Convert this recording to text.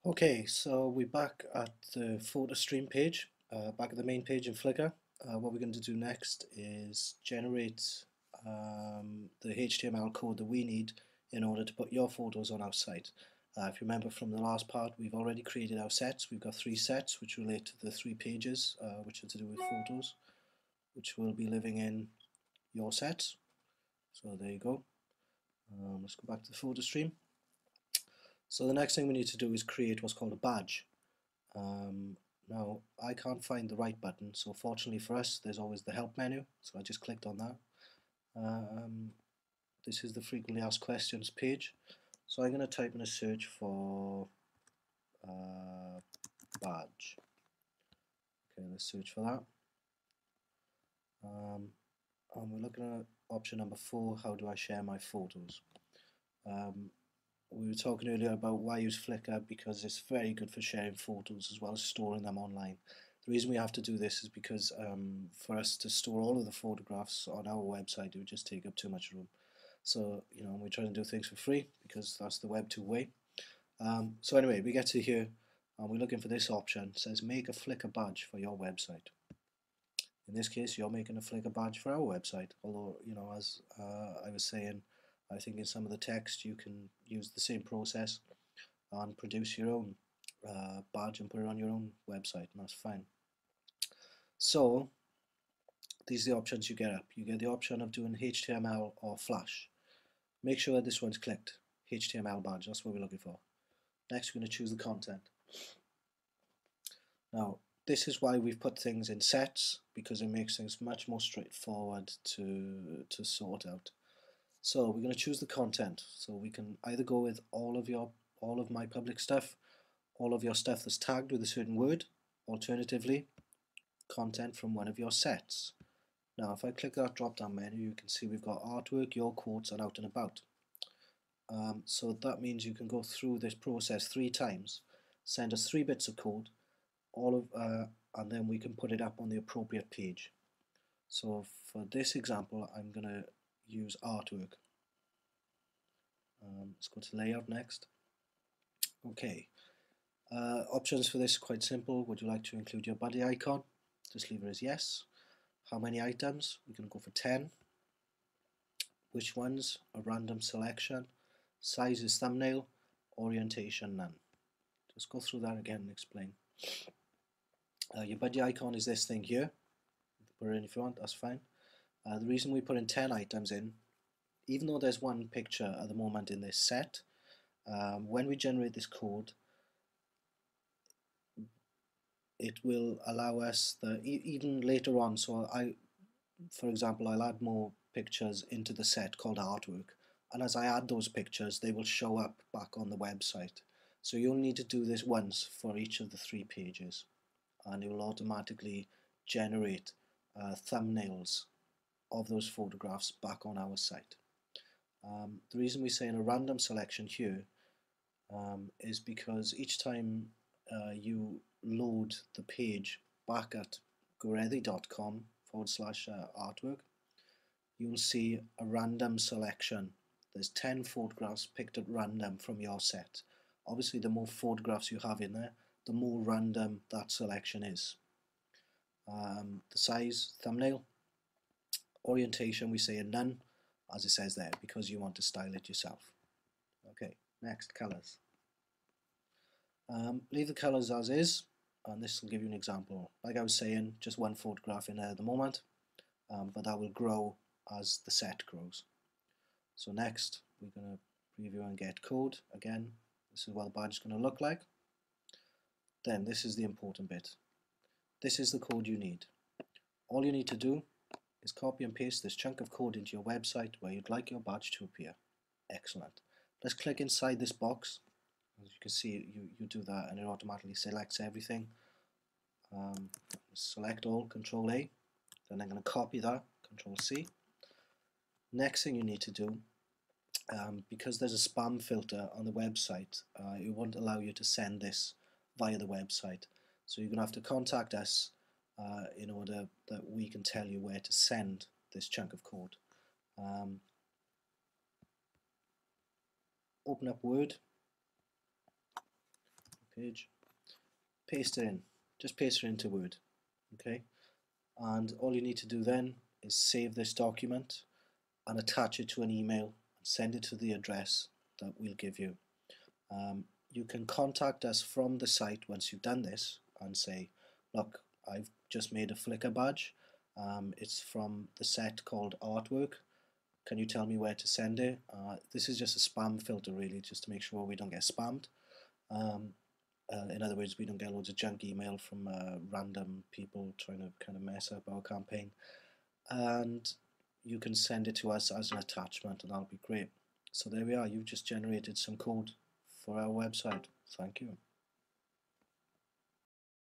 Okay, so we're back at the photo stream page, back at the main page in Flickr. What we're going to do next is generate the HTML code that we need in order to put your photos on our site. If you remember from the last part, we've already created our sets. We've got 3 sets which relate to the 3 pages which are to do with photos, which will be living in your sets. So there you go. Let's go back to the photo stream. So the next thing we need to do is create what's called a badge. Now I can't find the right button, so fortunately for us there's always the help menu, so I just clicked on that. This is the frequently asked questions page, so I'm going to type in a search for badge. Okay, let's search for that. And we're looking at option number 4, how do I share my photos. We were talking earlier about why use Flickr, because it's very good for sharing photos as well as storing them online. The reason we have to do this is because for us to store all of the photographs on our website, it would just take up too much room. So, you know, we try to do things for free because that's the Web 2 way. So anyway, we get to here and we're looking for this option. It says make a Flickr badge for your website. In this case, you're making a Flickr badge for our website. Although, you know, as I was saying, I think in some of the text you can use the same process and produce your own badge and put it on your own website, and that's fine. So these are the options you get up. You get the option of doing HTML or Flash. Make sure this one's clicked, HTML badge, that's what we're looking for. Next we're going to choose the content. Now this is why we've put things in sets, because it makes things much more straightforward to sort out. So we're going to choose the content, so we can either go with all of my public stuff, all of your stuff that's tagged with a certain word, alternatively content from one of your sets. Now if I click that drop down menu, you can see we've got artwork, your quotes and out and about. So that means you can go through this process 3 times, send us 3 bits of code, and then we can put it up on the appropriate page. So for this example I'm going to use artwork. Let's go to layout next. Okay, options for this are quite simple. Would you like to include your buddy icon? Just leave it as yes. How many items? We can go for 10. Which ones? A random selection. Size is thumbnail. Orientation none. Just go through that again and explain. Your buddy icon is this thing here. Put it in if you want, that's fine. The reason we put in 10 items in, even though there's one picture at the moment in this set, when we generate this code, it will allow us even later on. So for example, I'll add more pictures into the set called artwork, and as I add those pictures they will show up back on the website. So you'll need to do this once for each of the 3 pages, and it will automatically generate thumbnails of those photographs back on our site. The reason we say in a random selection here is because each time you load the page back at gorethi.com/artwork, you'll see a random selection. There's 10 photographs picked at random from your set. Obviously the more photographs you have in there, the more random that selection is. The size, thumbnail, orientation we say a none, as it says there, because you want to style it yourself. Okay, next, colors. Leave the colors as is, and this will give you an example. Like I was saying, just one photograph in there at the moment, but that will grow as the set grows. So next we're going to preview and get code. Again, this is what the badge is going to look like. Then this is the important bit. This is the code you need. All you need to do is copy and paste this chunk of code into your website where you'd like your badge to appear. Excellent. Let's click inside this box. As you can see, you do that and it automatically selects everything. Select all, Control A. Then I'm going to copy that, Control C. Next thing you need to do, because there's a spam filter on the website, it won't allow you to send this via the website. So you're going to have to contact us in order that we can tell you where to send this chunk of code. Open up Word. page, paste it in, just paste it into Word, okay? And all you need to do then is save this document and attach it to an email and send it to the address that we'll give you. You can contact us from the site once you've done this and say, look, I've just made a Flickr badge. It's from the set called Artwork. Can you tell me where to send it? This is just a spam filter really, just to make sure we don't get spammed. In other words, we don't get loads of junk email from random people trying to kind of mess up our campaign. And you can send it to us as an attachment, and that'll be great. So there we are, you've just generated some code for our website. Thank you.